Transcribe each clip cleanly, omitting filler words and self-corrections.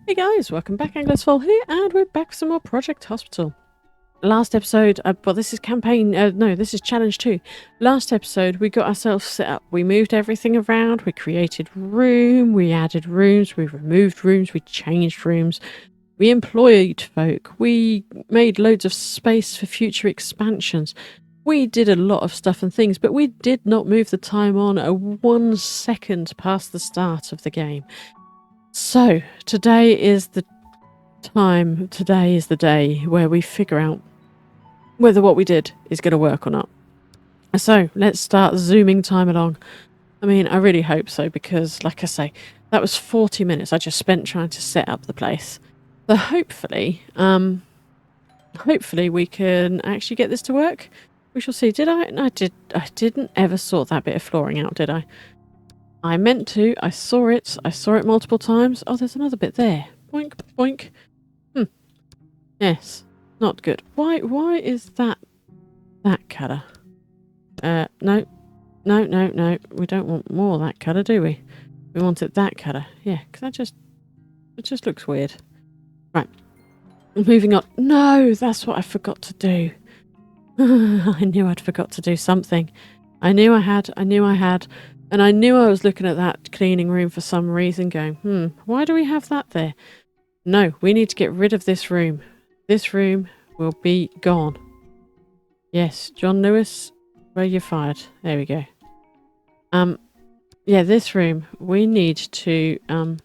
Hey guys, welcome back. Anglaisefolle here, and we're back for some more Project Hospital. Last episode, well, this is campaign, no, this is challenge 2. Last episode, we got ourselves set up. We moved everything around, we created room, we added rooms, we removed rooms, we changed rooms, we employed folk, we made loads of space for future expansions. We did a lot of stuff and things, but we did not move the time on a 1 second past the start of the game. So, today is the day where we figure out whether what we did is going to work or not. So, let's start zooming time along. I mean, I really hope so, because, like I say, that was 40 minutes I just spent trying to set up the place. So hopefully we can actually get this to work. We shall see. Did I? No, I didn't ever sort that bit of flooring out, did I? I meant to. I saw it. I saw it multiple times. Oh, there's another bit there. Boink, boink. Yes. Not good. Why is that colour? No. No. We don't want more of that colour, do we? We want it that colour. Yeah, because it just looks weird. Right. Moving on. No, that's what I forgot to do. I knew I'd forgot to do something. I knew I had. And I knew I was looking at that cleaning room for some reason going, why do we have that there? No, we need to get rid of this room. This room will be gone. Yes, John Lewis, where you fired. There we go. Yeah, this room, we need to, sell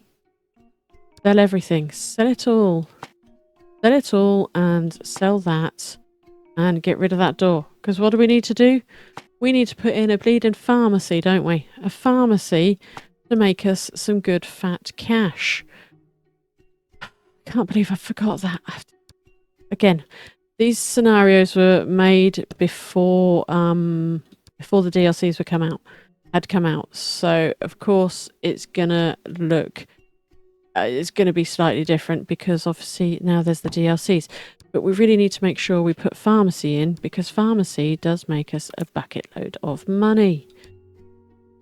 everything. Sell it all. Sell it all and sell that and get rid of that door. Because what do we need to do? We need to put in a bleeding pharmacy, don't we? A pharmacy to make us some good fat cash. Can't believe I forgot that. Again, these scenarios were made before the DLCs had come out. So of course it's gonna look it's gonna be slightly different because obviously now there's the DLCs. But we really need to make sure we put pharmacy in because pharmacy does make us a bucket load of money.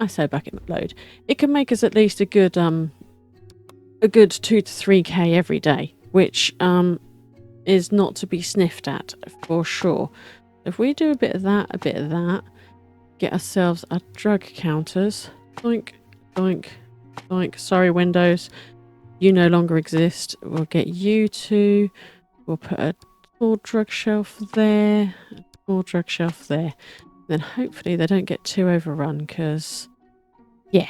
I say bucket load. It can make us at least a good 2 to 3k every day, which is not to be sniffed at for sure. If we do a bit of that, get ourselves our drug counters. Doink, doink, doink. Sorry, Windows. You no longer exist. We'll get you to. We'll put a small drug shelf there. A small drug shelf there. Then hopefully they don't get too overrun because, yeah.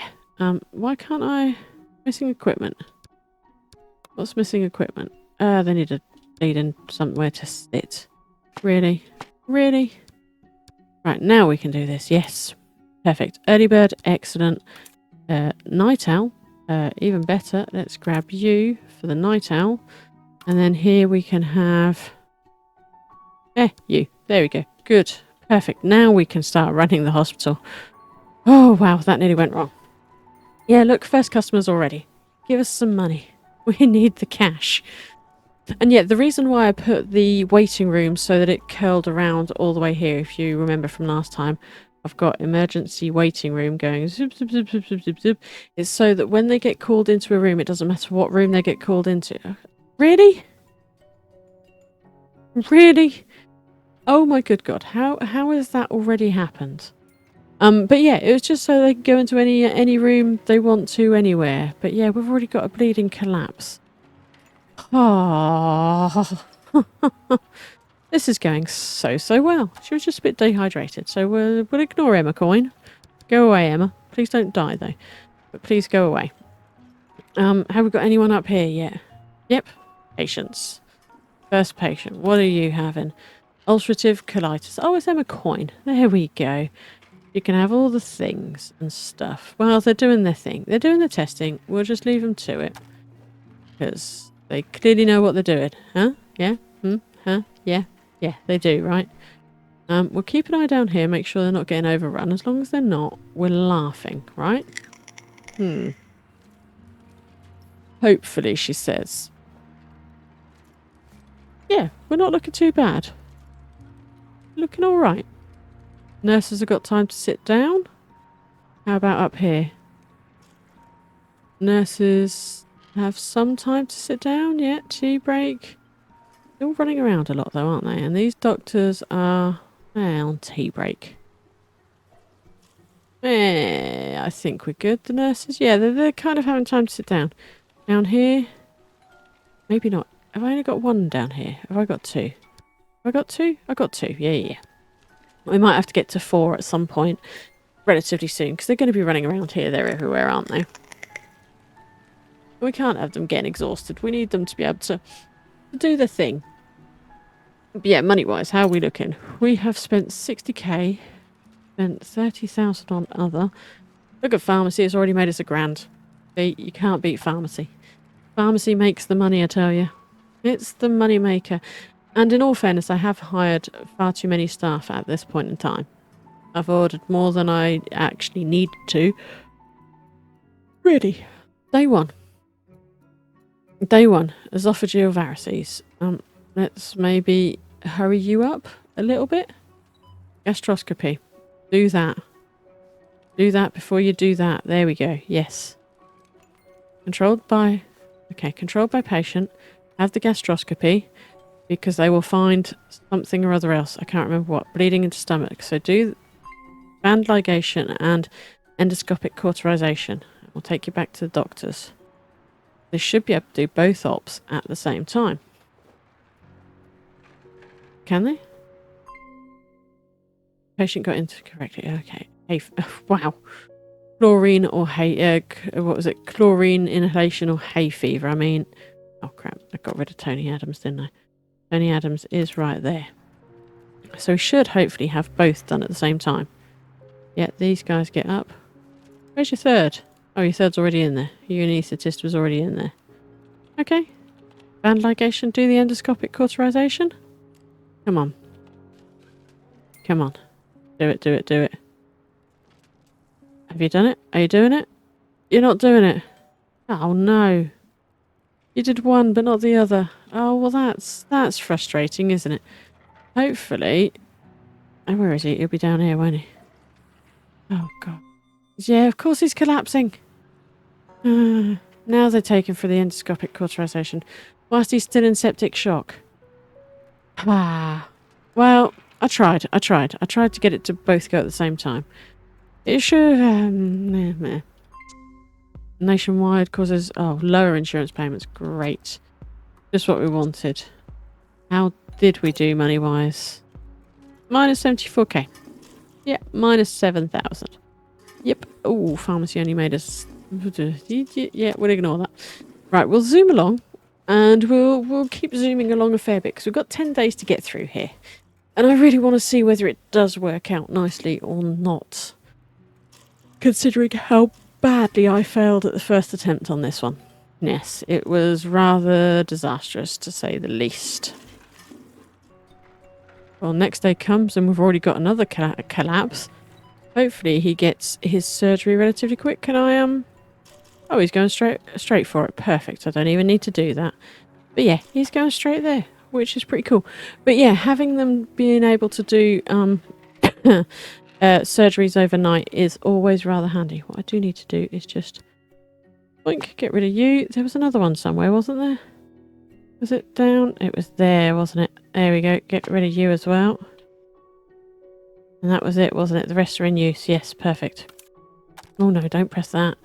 Why can't I? Missing equipment. What's missing equipment? They need a lead in somewhere to sit. Really? Really? Right, now we can do this. Yes. Perfect. Early bird, excellent. Night owl, even better. Let's grab you for the night owl. And then here we can have... you. There we go. Good. Perfect. Now we can start running the hospital. Oh, wow. That nearly went wrong. Yeah, look. First customers already. Give us some money. We need the cash. And yet, the reason why I put the waiting room so that it curled around all the way here, if you remember from last time, I've got emergency waiting room going zip, zip, zip, zip, zip, zip, zip. It's so that when they get called into a room, it doesn't matter what room they get called into. Really? Really? Oh my good God. How has that already happened? But yeah, it was just so they can go into any room they want to anywhere. But yeah, we've already got a bleeding collapse. Oh, this is going so well. She was just a bit dehydrated, so we'll ignore Emma Coin. Go away, Emma. Please don't die though. But please go away. Have we got anyone up here yet? Yep. Patients. First patient. What are you having? Ulcerative colitis. Oh, it's Emma Coin. There we go. You can have all the things and stuff. Well, they're doing their thing. They're doing the testing. We'll just leave them to it. Because they clearly know what they're doing. Huh? Yeah? Huh? Yeah? Yeah, they do, right? We'll keep an eye down here. Make sure they're not getting overrun. As long as they're not, we're laughing, right? Hopefully, she says. Yeah, we're not looking too bad. Looking all right. Nurses have got time to sit down. How about up here? Nurses have some time to sit down. Yeah, tea break. They're all running around a lot though, aren't they? And these doctors are on tea break. I think we're good. The nurses, yeah, they're kind of having time to sit down. Down here, maybe not. Have I only got one down here? Have I got two? Have I got two? I got two. Yeah. We might have to get to 4 at some point relatively soon because they're going to be running around here, there, everywhere, aren't they? We can't have them getting exhausted. We need them to be able to do the thing. But yeah, money-wise, how are we looking? We have spent 60k, spent 30,000 on other. Look at pharmacy, it's already made us £1,000. See, you can't beat pharmacy. Pharmacy makes the money, I tell you. It's the money maker. And in all fairness, I have hired far too many staff at this point in time. I've ordered more than I actually need to. Really. Day one. Esophageal varices. Let's maybe hurry you up a little bit. Gastroscopy. Do that. Do that before you do that. There we go. Yes. Controlled by patient. Have the gastroscopy because they will find something or other else. I can't remember what. Bleeding into stomach. So do band ligation and endoscopic cauterization. We'll take you back to the doctors. They should be able to do both ops at the same time. Can they? Patient got into correctly. Okay. Hey, wow. Chlorine or hay... what was it? Chlorine inhalation or hay fever. I mean... Oh, crap. I got rid of Tony Adams, didn't I? Tony Adams is right there. So we should hopefully have both done at the same time. Yeah, these guys get up. Where's your third? Oh, your third's already in there. Your anaesthetist was already in there. Okay. Band ligation. Do the endoscopic cauterization. Come on. Come on. Do it. Have you done it? Are you doing it? You're not doing it. Oh, no. You did one, but not the other. Oh, well, that's frustrating, isn't it? Hopefully... Oh, where is he? He'll be down here, won't he? Oh, God. Yeah, of course he's collapsing. Now they're taken for the endoscopic cauterization. Whilst he's still in septic shock. Ah. Well, I tried to get it to both go at the same time. It should... Nationwide causes... Oh, lower insurance payments. Great. Just what we wanted. How did we do money-wise? Minus 74k. Yeah, minus 7,000. Yep. Oh, pharmacy only made us... Yeah, we'll ignore that. Right, we'll zoom along. And we'll keep zooming along a fair bit. Because we've got 10 days to get through here. And I really want to see whether it does work out nicely or not. Considering how badly I failed at the first attempt on this one. Yes, it was rather disastrous to say the least. Well, next day comes and we've already got another collapse. Hopefully he gets his surgery relatively quick. Can I, Oh, he's going straight for it. Perfect. I don't even need to do that. But yeah, he's going straight there, which is pretty cool. But yeah, having them being able to do, surgeries overnight is always rather handy. What I do need to do is just boink, get rid of you. There was another one somewhere, wasn't there? Was it down? It was there, wasn't it? There we go. Get rid of you as well. And that was it, wasn't it? The rest are in use. Yes, perfect. Oh no, don't press that.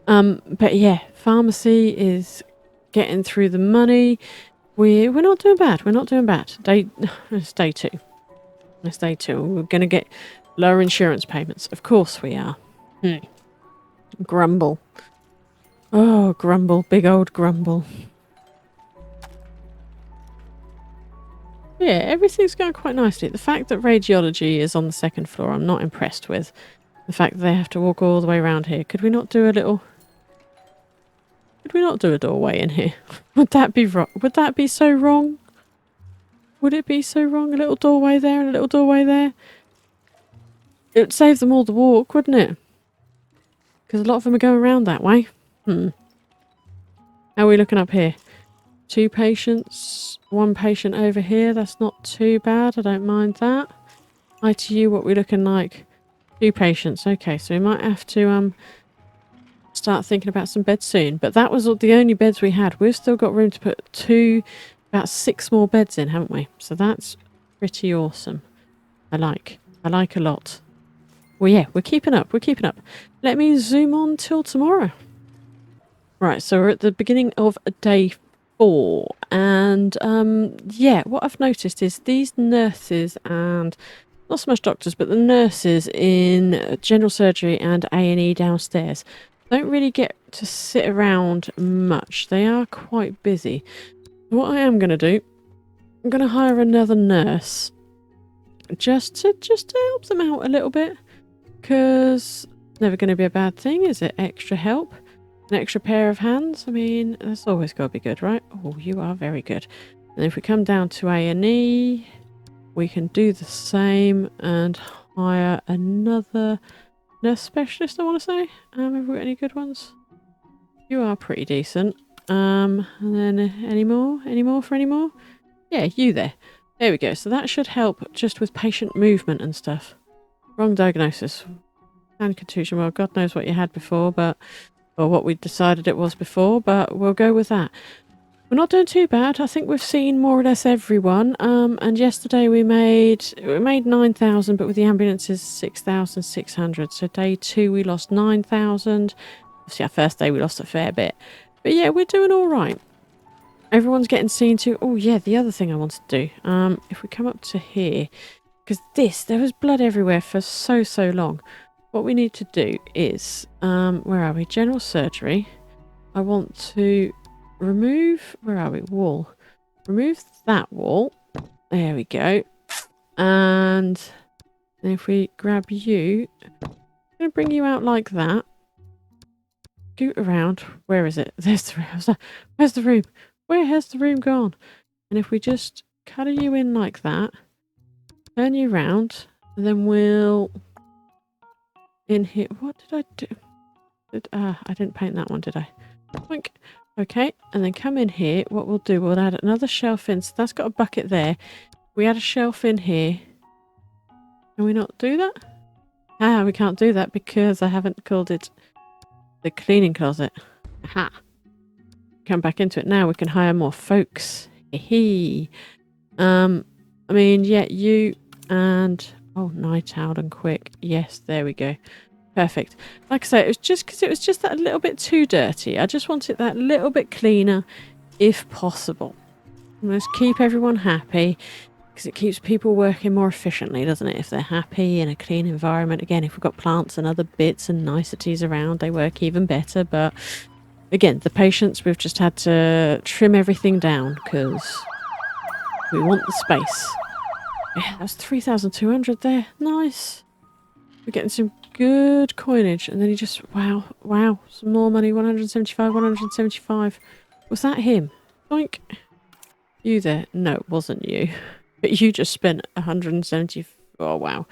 But yeah, pharmacy is getting through the money. We're not doing bad. We're not doing bad. It's day 2. It's day 2. We're going to get lower insurance payments. Of course we are. Grumble. Oh, grumble. Big old grumble. Yeah, everything's going quite nicely. The fact that radiology is on the 2nd floor, I'm not impressed with. The fact that they have to walk all the way around here. Could we not do a little... Could we not do a doorway in here? Would that be wrong? Would that be so wrong? Would it be so wrong? A little doorway there and a little doorway there? It would save them all the walk, wouldn't it? Because a lot of them are going around that way. How are we looking up here? 2 patients, 1 patient over here. That's not too bad. I don't mind that. ITU, what we're looking like? 2 patients. Okay, so we might have to start thinking about some beds soon. But that was the only beds we had. We've still got room to put about 6 more beds in, haven't we? So that's pretty awesome. I like a lot. Well, yeah, we're keeping up. We're keeping up. Let me zoom on till tomorrow. Right, so we're at the beginning of day 4. And, yeah, what I've noticed is these nurses and... not so much doctors, but the nurses in general surgery and A&E downstairs don't really get to sit around much. They are quite busy. What I am going to do, I'm going to hire another nurse just to help them out a little bit, because it's never going to be a bad thing, is it? Extra help, an extra pair of hands. I mean, that's always got to be good, right? Oh, you are very good. And if we come down to A&E, we can do the same and hire another nurse specialist, I want to say. Have we got any good ones? You are pretty decent. And then any more? Any more for any more? Yeah, you there. There we go. So that should help just with patient movement and stuff. Wrong diagnosis. And contusion. Well, God knows what you had before, but... or what we decided it was before, but we'll go with that. We're not doing too bad. I think we've seen more or less everyone. And yesterday we made 9,000, but with the ambulances 6,600. So day 2 we lost 9,000. Obviously our first day we lost a fair bit. But yeah, we're doing all right. Everyone's getting seen to. Oh yeah, the other thing I wanted to do. If we come up to here, because there was blood everywhere for so long. What we need to do is, where are we? General surgery. I want to remove, where are we? Wall. Remove that wall. There we go. And if we grab you, I'm going to bring you out like that. Scoot around. Where is it? There's the room. Where's the room? Where has the room gone? And if we just cutter you in like that, turn you round, and then we'll... in here. What did I do? I didn't paint that one, did I? Boink. Okay, and then come in here. What we'll do, we'll add another shelf in. So that's got a bucket there. We add a shelf in here. Can we not do that? Ah, we can't do that because I haven't called it the cleaning closet. Aha. Come back into it now. We can hire more folks. Hee. I mean, yeah, you and... oh, night owl and quick. Yes, there we go. Perfect. Like I say, it was just because it was just that little bit too dirty. I just want it that little bit cleaner if possible. Let's keep everyone happy because it keeps people working more efficiently, doesn't it? If they're happy in a clean environment. Again, if we've got plants and other bits and niceties around, they work even better. But again, the patients, we've just had to trim everything down because we want the space. Yeah, that's 3,200 there. Nice. We're getting some good coinage. And then he just... wow. Some more money. 175, 175. Was that him? Boink. You there? No, it wasn't you. But you just spent 170... oh, wow.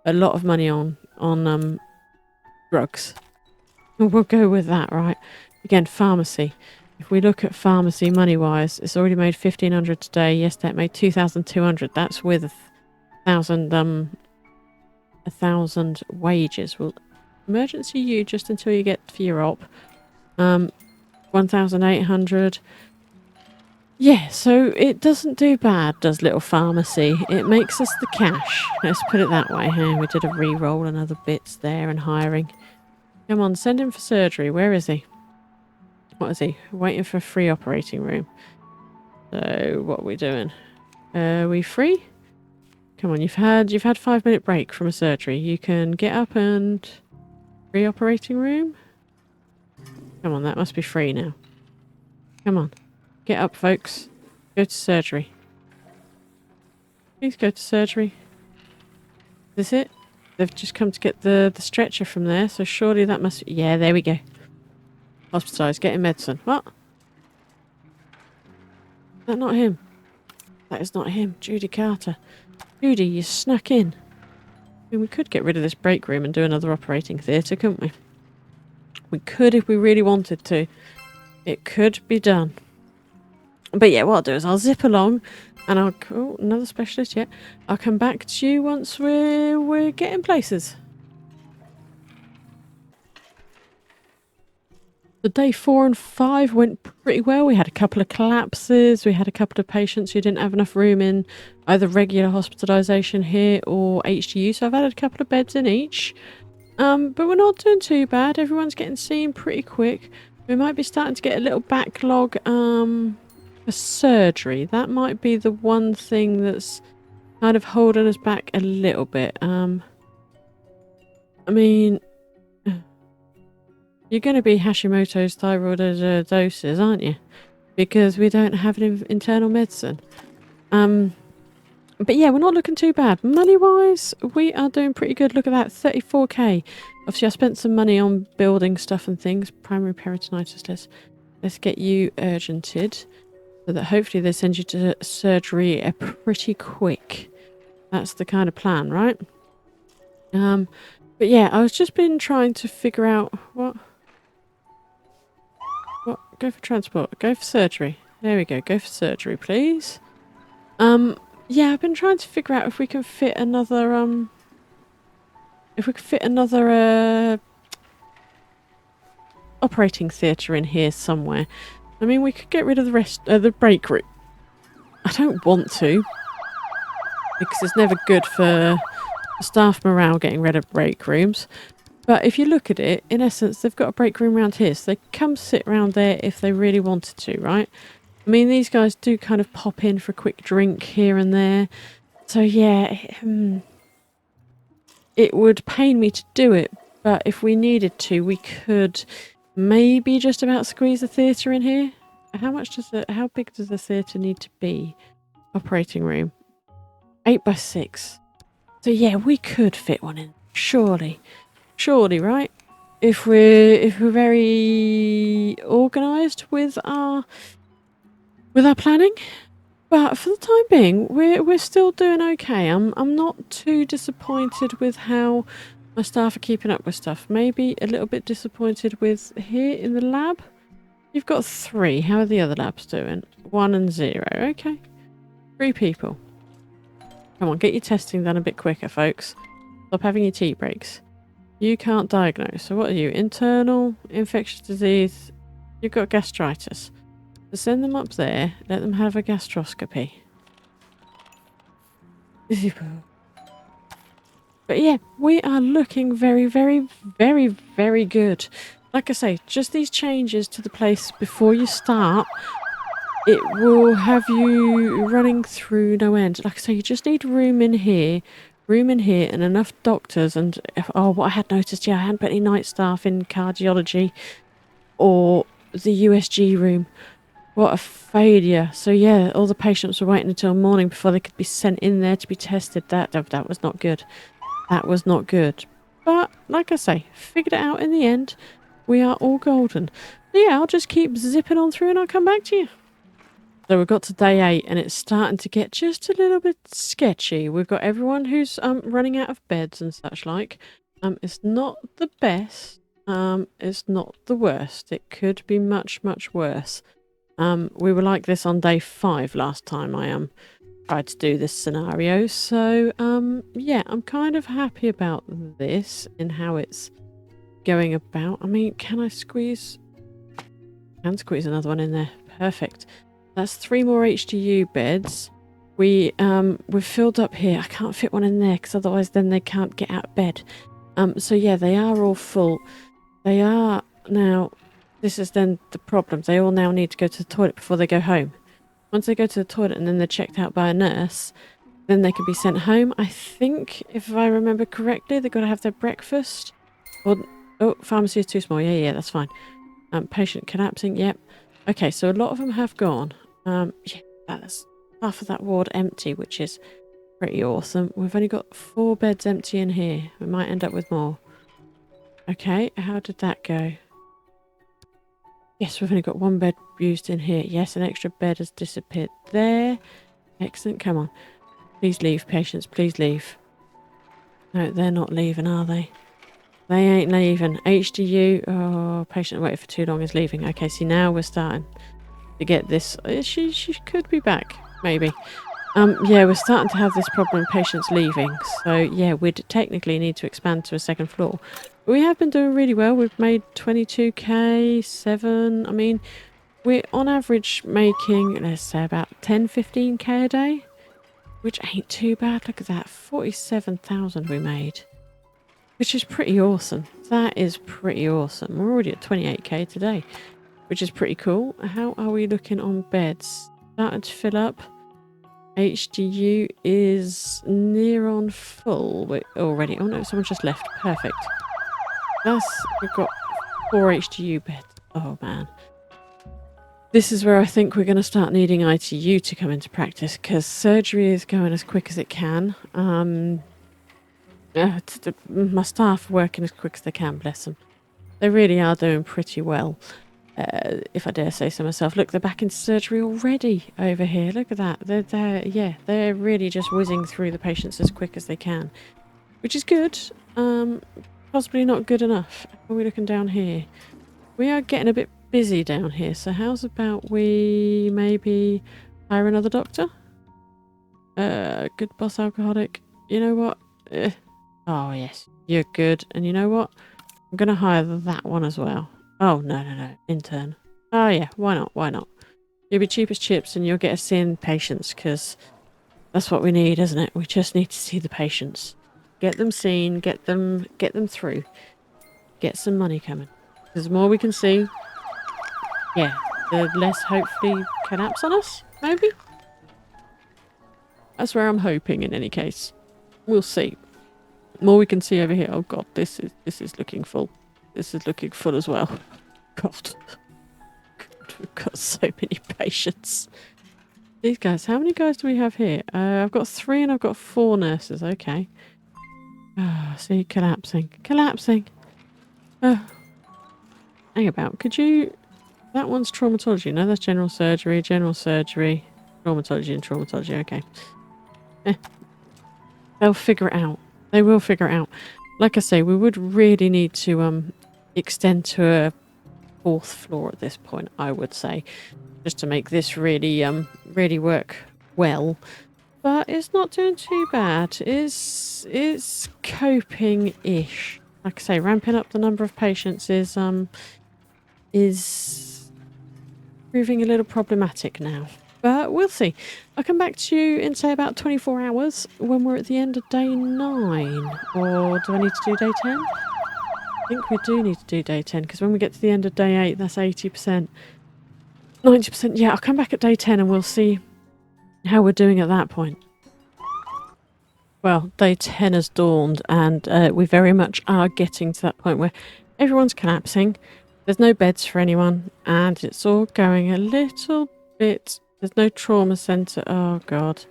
A lot of money on drugs. We'll go with that, right? Again, pharmacy. If we look at pharmacy money-wise, it's already made 1,500 today. Yesterday it made 2,200. That's with 1,000 wages. Well, emergency you just until you get for your op. 1,800. Yeah, so it doesn't do bad, does little pharmacy. It makes us the cash. Let's put it that way. Hey, we did a re-roll and other bits there and hiring. Come on, send him for surgery. Where is he? What is he? Waiting for a free operating room. So, what are we doing? Are we free? Come on, you've had 5-minute break from a surgery. You can get up and... free operating room? Come on, that must be free now. Come on. Get up, folks. Go to surgery. Please go to surgery. Is this it? They've just come to get the stretcher from there, so surely that must... yeah, there we go. Hospitalised, getting medicine. What? Is that not him? That is not him. Judy Carter. Judy, you snuck in. I mean, we could get rid of this break room and do another operating theatre, couldn't we? We could if we really wanted to. It could be done. But yeah, what I'll do is I'll zip along and I'll... oh, another specialist, yeah. I'll come back to you once we're getting places. The day 4 and 5 went pretty well. We had a couple of collapses. We had a couple of patients who didn't have enough room in either regular hospitalisation here or HDU. So I've added a couple of beds in each. But we're not doing too bad. Everyone's getting seen pretty quick. We might be starting to get a little backlog for surgery. That might be the one thing that's kind of holding us back a little bit. I mean, you're going to be Hashimoto's thyroiditis, aren't you? Because we don't have an internal medicine. But yeah, we're not looking too bad. Money-wise, we are doing pretty good. Look at that, 34k. Obviously, I spent some money on building stuff and things. Primary peritonitis. Let's get you urgented so that hopefully they send you to surgery pretty quick. That's the kind of plan, right? But yeah, I was just been trying to figure out what? Go for transport. Go for surgery. There we go. Go for surgery, please. Yeah, I've been trying to figure out if we can fit another operating theatre in here somewhere. I mean, we could get rid of the rest the break room. I don't want to, because it's never good for staff morale getting rid of break rooms. But if you look at it, in essence, they've got a break room around here, so they come sit around there if they really wanted to, right? I mean, these guys do kind of pop in for a quick drink here and there. So yeah, it would pain me to do it, but if we needed to, we could maybe just about squeeze a theatre in here. How big does the theatre need to be? Operating room. 8 by 6. So yeah, we could fit one in. Surely, right? If we're very organised with our planning. But for the time being, we're still doing okay. I'm not too disappointed with how my staff are keeping up with stuff. Maybe a little bit disappointed with here in the lab. You've got 3. How are the other labs doing? 1 and 0. Okay. 3 people. Come on, get your testing done a bit quicker, folks. Stop having your tea breaks. You can't diagnose. So what are you? Internal, infectious disease. You've got gastritis. So send them up there. Let them have a gastroscopy. But yeah, we are looking very, very, very, very good. Like I say, just these changes to the place before you start, it will have you running through no end. Like I say, you just need room in here, and enough doctors. And what I had noticed, yeah, I hadn't put any night staff in cardiology or the USG room. What a failure. So yeah, all the patients were waiting until morning before they could be sent in there to be tested. That was not good. That was not good. But like I say, figured it out in the end. We are all golden. So yeah, I'll just keep zipping on through and I'll come back to you. So we've got to day 8 and it's starting to get just a little bit sketchy. We've got everyone who's running out of beds and such like. It's not the best. It's not the worst. It could be much, much worse. We were like this on day 5 last time I tried to do this scenario. So yeah, I'm kind of happy about this in how it's going about. I mean, can I squeeze? Can squeeze another one in there. Perfect. That's 3 more HDU beds. We've filled up here. I can't fit one in there because otherwise then they can't get out of bed. So yeah, they are all full. They are now. This is then the problem. They all now need to go to the toilet before they go home. Once they go to the toilet and then they're checked out by a nurse, then they can be sent home. I think, if I remember correctly, they've got to have their breakfast. Or, oh, pharmacy is too small. Yeah, that's fine. Patient collapsing. Yep. Okay, so a lot of them have gone. Yeah, that's half of that ward empty, which is pretty awesome. We've only got 4 beds empty in here. We might end up with more. Okay, how did that go? Yes, we've only got 1 bed used in here. Yes, an extra bed has disappeared there. Excellent. Come on. Please leave, patients. Please leave. No, they're not leaving, are they? They ain't leaving. HDU. Oh, patient waited for too long is leaving. Okay, see, now we're starting to get this. She could be back. Maybe. Yeah, we're starting to have this problem of patients leaving. So, yeah, we'd technically need to expand to a second floor. But we have been doing really well. We've made 22k, 7. I mean, we're on average making, let's say, about 10, 15k a day, which ain't too bad. Look at that, 47,000 we made, which is pretty awesome. That is pretty awesome. We're already at 28k today, which is pretty cool. How are we looking on beds? Starting to fill up. HDU is near on full. We're already. Oh no, someone just left. Perfect. We've got 4 HDU beds. Oh man. This is where I think we're going to start needing ITU to come into practice, because surgery is going as quick as it can. My staff are working as quick as they can, bless them. They really are doing pretty well, if I dare say so myself. Look, they're back into surgery already over here. Look at that. They're really just whizzing through the patients as quick as they can, which is good. Possibly not good enough. How are we looking down here? We are getting a bit busy down here, so how's about we maybe hire another doctor? Good boss alcoholic. You know what? Oh yes, you're good. And you know what? I'm gonna hire that one as well. Oh no, intern. Oh yeah, why not? Why not? You'll be cheap as chips, and you'll get us in patients, because that's what we need, isn't it? We just need to see the patients, get them seen, get them through, get some money coming. Because the more we can see, yeah, the less hopefully collapse on us, maybe? That's where I'm hoping in any case. We'll see. The more we can see over here. Oh god, this is looking full. This is looking full as well. God. We've got so many patients. These guys, how many guys do we have here? I've got 3 and I've got 4 nurses. Okay. See, collapsing. Collapsing. Hang about. Could you... That one's traumatology. No, that's general surgery, traumatology and traumatology. Okay. They'll figure it out. They will figure it out. Like I say, we would really need to extend to a 4th floor at this point, I would say, just to make this really really work well. But it's not doing too bad. It's coping-ish. Like I say, ramping up the number of patients is proving a little problematic now. But we'll see. I'll come back to you in, say, about 24 hours when we're at the end of day 9. Or do I need to do day 10? I think we do need to do day 10, because when we get to the end of day 8, that's 80%. 90%. Yeah, I'll come back at day 10 and we'll see how we're doing at that point. Well, day 10 has dawned, and we very much are getting to that point where everyone's collapsing. There's no beds for anyone, and it's all going a little bit... There's no trauma centre. Oh, God.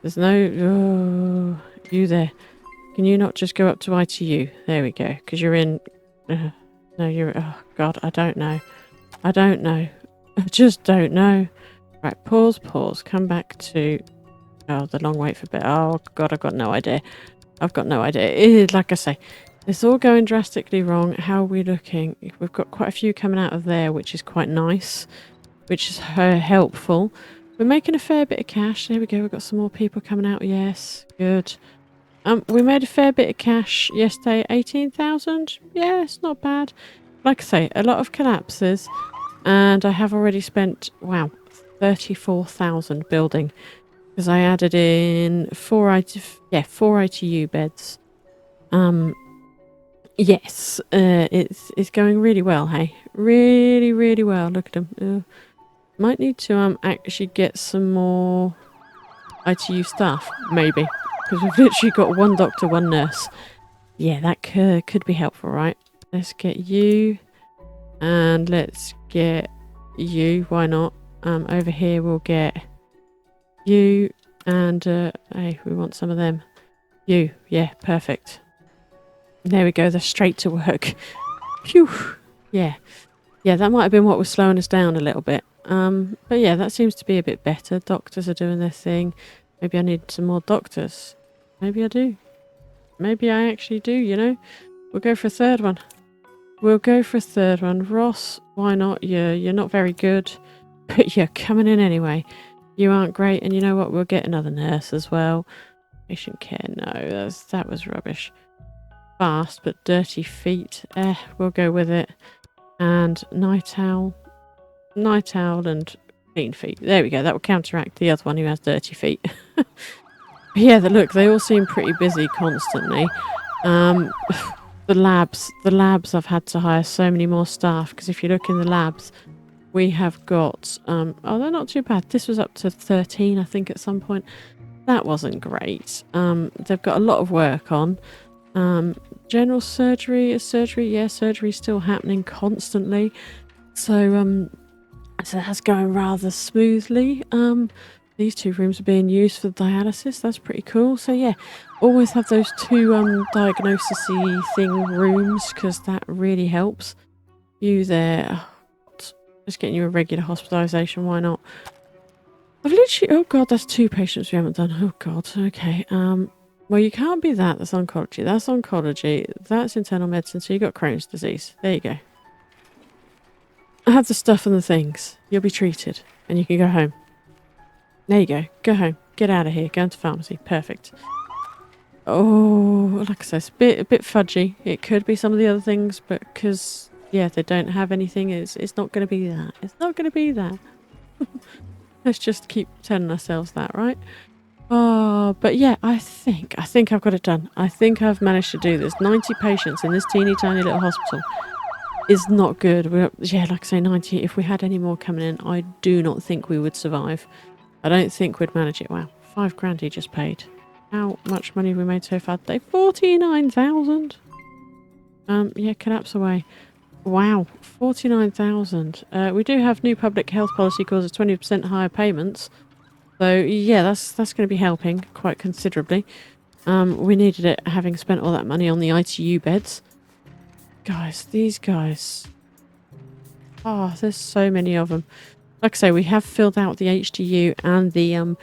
There's no... Oh, you there. Can you not just go up to ITU? There we go. Because you're in... no, you're... Oh, God, I don't know. I don't know. I just don't know. Right, pause. Come back to... Oh, the long wait for bed. Oh, God, I've got no idea. I've got no idea. Like I say, it's all going drastically wrong. How are we looking? We've got quite a few coming out of there, which is quite nice. Which is helpful. We're making a fair bit of cash. There we go. We've got some more people coming out. Yes, good. We made a fair bit of cash yesterday. 18,000. Yeah, it's not bad. Like I say, a lot of collapses, and I have already spent 34,000 building, because I added in 4 ITU beds. Yes, it's going really well. Hey, really well. Look at them. Might need to actually get some more ITU staff, maybe, because we've literally got 1 doctor, 1 nurse. Yeah, that could be helpful, right? Let's get you, and let's get you. Why not? Over here we'll get you, and hey, we want some of them. You, yeah, perfect. There we go. They're straight to work. Phew. Yeah, that might have been what was slowing us down a little bit. But yeah, that seems to be a bit better. Doctors are doing their thing. Maybe I need some more doctors. Maybe I do. Maybe I actually do, you know. We'll go for a 3rd one. Ross, why not? You're not very good, but you're coming in anyway. You aren't great, and you know what? We'll get another nurse as well. Patient care, no, that was rubbish. Fast, but dirty feet. We'll go with it. And night owl and clean feet. There we go. That will counteract the other one who has dirty feet. Yeah, look, they all seem pretty busy constantly. The labs, I've had to hire so many more staff because if you look in the labs, we have got, oh, they're not too bad. This was up to 13, I think, at some point. That wasn't great. They've got a lot of work on. General surgery, yeah, surgery's still happening constantly. So that's going rather smoothly. These 2 rooms are being used for dialysis. That's pretty cool. So yeah, always have those 2 diagnosis-y thing rooms because that really helps. You there. Just getting you a regular hospitalisation, why not? I've literally, oh god, that's 2 patients we haven't done. Oh god, okay. Well, you can't be that. That's oncology. That's oncology. That's internal medicine. So you got Crohn's disease. There you go. I have the stuff and the things. You'll be treated and you can go home. There you go. Go home. Get out of here. Go into pharmacy. Perfect. Oh, like I said, it's a bit fudgy. It could be some of the other things, but because, yeah, they don't have anything, it's not going to be that. It's not going to be that. Let's just keep telling ourselves that, right? Oh, but yeah, I think I've got it done. I think I've managed to do this. 90 patients in this teeny tiny little hospital is not good. Yeah, like I say, 90. If we had any more coming in, I do not think we would survive. I don't think we'd manage it. Wow, 5 grand he just paid. How much money have we made so far today? 49,000. Yeah, collapse away. Wow, 49,000. We do have new public health policy causes 20% higher payments. So yeah, that's going to be helping quite considerably. We needed it having spent all that money on the ITU beds. Guys, these guys. Oh, there's so many of them. Like I say, we have filled out the HDU and the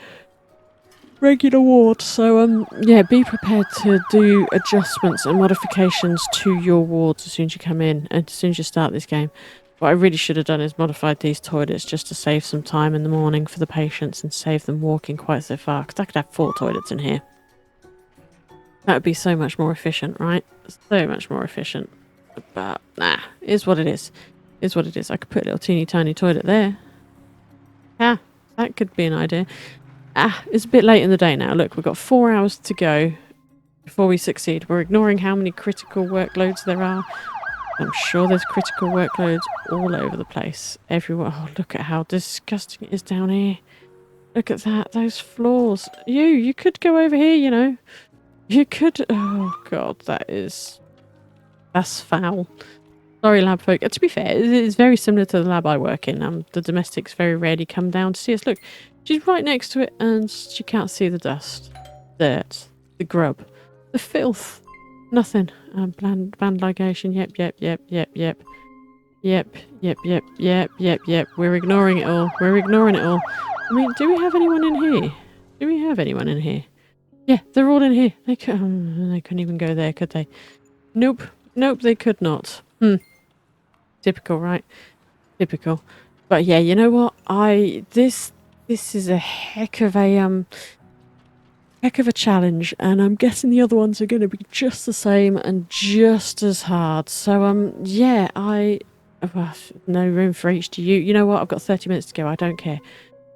regular ward. So yeah, be prepared to do adjustments and modifications to your wards as soon as you come in and as soon as you start this game. What I really should have done is modified these toilets just to save some time in the morning for the patients and save them walking quite so far. Because I could have 4 toilets in here. That would be so much more efficient, right? So much more efficient. But nah, is what it is. Is what it is. I could put a little teeny tiny toilet there. Yeah, that could be an idea. It's a bit late in the day now. Look, we've got 4 hours to go before we succeed. We're ignoring how many critical workloads there are. I'm sure there's critical workloads all over the place. Everywhere. Oh, look at how disgusting it is down here. Look at that. Those floors. You could go over here, you know. You could... Oh, God, that's foul. Sorry, lab folk. To be fair, it's very similar to the lab I work in. The domestics very rarely come down to see us. Look, she's right next to it and she can't see the dust, dirt, the grub, the filth. Nothing. Band ligation. Yep. We're ignoring it all. I mean, do we have anyone in here? Yeah, they're all in here. They couldn't even go there, could they? Nope, they could not. Typical, right? Typical. But yeah, you know what? This is a heck of a challenge, and I'm guessing the other ones are going to be just the same and just as hard. So yeah, no room for HDU. You know what? I've got 30 minutes to go. I don't care.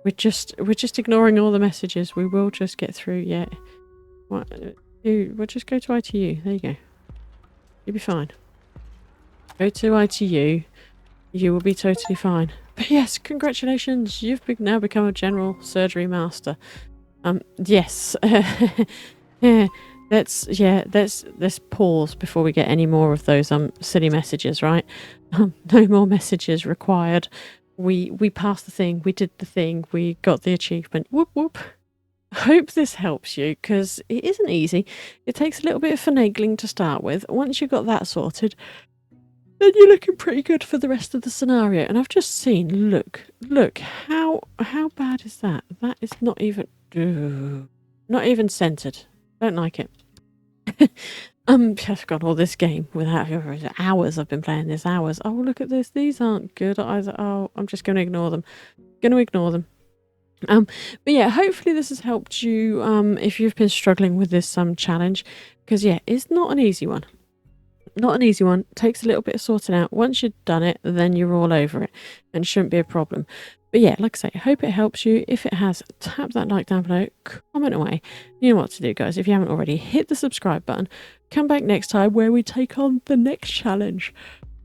We're just ignoring all the messages. We will just get through. Yeah. What? We'll just go to ITU. There you go. You'll be fine. Go to ITU. You will be totally fine. But yes, congratulations. You've now become a general surgery master. Yes. Yeah. Let's pause before we get any more of those silly messages, right? No more messages required. We passed the thing. We did the thing. We got the achievement. Whoop whoop. Hope this helps you, because it isn't easy. It takes a little bit of finagling to start with. Once you've got that sorted, then you're looking pretty good for the rest of the scenario. And I've just seen, look, how bad is that? That is not even centered. Don't like it. I've got all this game without hours. I've been playing this hours. Oh, look at this. These aren't good either. Oh, I'm just going to ignore them. But yeah, hopefully this has helped you if you've been struggling with this challenge, because yeah, it's not an easy one. Not an easy one. Takes a little bit of sorting out. Once you've done it, then you're all over it and shouldn't be a problem. But yeah, like I say, hope it helps you. If it has, tap that like down below, comment away. You know what to do, guys. If you haven't already, hit the subscribe button. Come back next time where we take on the next challenge.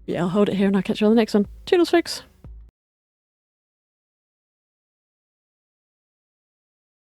Yeah, I'll hold it here and I'll catch you on the next one. Toodles, folks.